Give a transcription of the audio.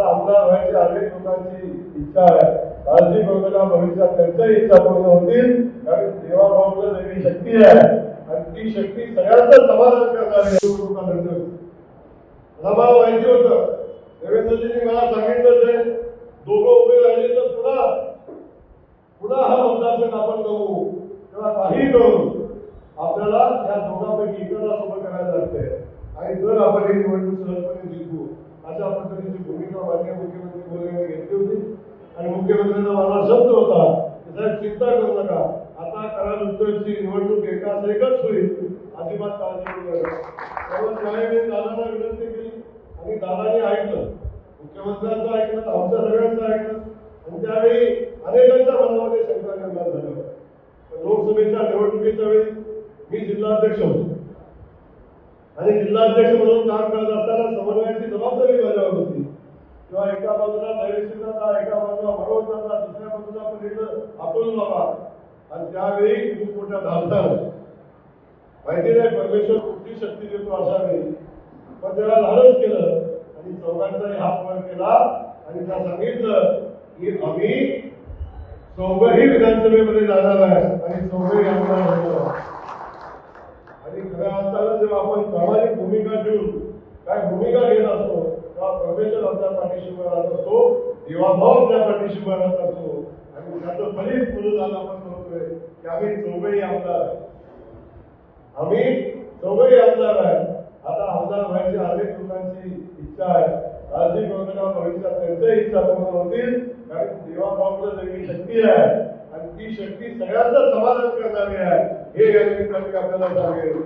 आमदार व्हायची अनेक लोकांची इच्छा आहे. काळजी करू नका, भविष्यात त्यांच्याही इच्छा पूर्ण होतील. कारण देवाभाऊला वेगळी शक्ती आहे आणि ती शक्ती सगळ्यांचं समाधान करणारी. मला माहिती होतं, देवेंद्रजींनी मला सांगितलं ते दोघं उभे राहिले तर पुन्हा हा मतदारसंघ आपण करू तेव्हा काही करून आपल्याला या दोघांपैकी एकाला सोबत करायला लागते. आणि जर आपण ही निवडणूक सहजपणे जिंकू अशा पद्धतीची भूमिका माननीय मुख्यमंत्री बोलण्याने घेतली होती. आणि मुख्यमंत्र्यांना मला शब्द होता की साहेब चिंता करू नका, आता कराड उत्तरची निवडणूक एकच होईल, अजिबात काळजी करू नका. त्यामुळे त्यावेळी दादांना विनंती केली आणि दादाने ऐकलं, मुख्यमंत्र्यांचं ऐकलं, आमच्या सगळ्यांचं ऐकलं. आणि त्यावेळी अनेकांच्या मनामध्ये शंका निर्माण झालं. लोकसभेच्या निवडणुकीच्या वेळी मी जिल्हाध्यक्ष होतो आणि जिल्हाध्यक्ष म्हणून काम करत असताना समन्वयाची जबाबदारी माझ्यावर होती. किंवा एका बाजूला धैर्यशीलता, एका बाजूला मनोज दादा, दुसऱ्या बाजूला पण अतुल बाबा. आणि त्यावेळी खूप मोठ्या धाडसानं, माहिती नाही परमेश्वर कुठली शक्ती देतो अशा वेळी, पण त्याला धाडस केलं आणि चौघांचाही हात वर केला आणि त्या सांगितलं की आम्ही चौघही विधानसभेमध्ये जाणार आहे आणि चौघही आमदार होणार. आणि खऱ्या अर्थानं जेव्हा आपण प्रामाणिक भूमिका घेऊन काय भूमिका घेत असतो तेव्हा परमेश्वर आपल्या पाठीशी उभा राहत असतो, देवाभाव आपल्या पाठीशी उभा राहत असतो. आणि त्याचं फलित म्हणून आज आपण म्हणतोय की आम्ही चौघही आमदार आहे. आम्ही चौघही आमदार आहे. आता आमदार व्हायची अनेक लोकांची इच्छा आहे. काळजी करू नका, भविष्यात त्यांच्याही इच्छा पूर्ण होतील. कारण देवाभाऊला वेगळी शक्ती आहे आणि ती शक्ती सगळ्यांचं समाधान करणारी आहे. हे या निमित्ताने आपल्याला सांगेल.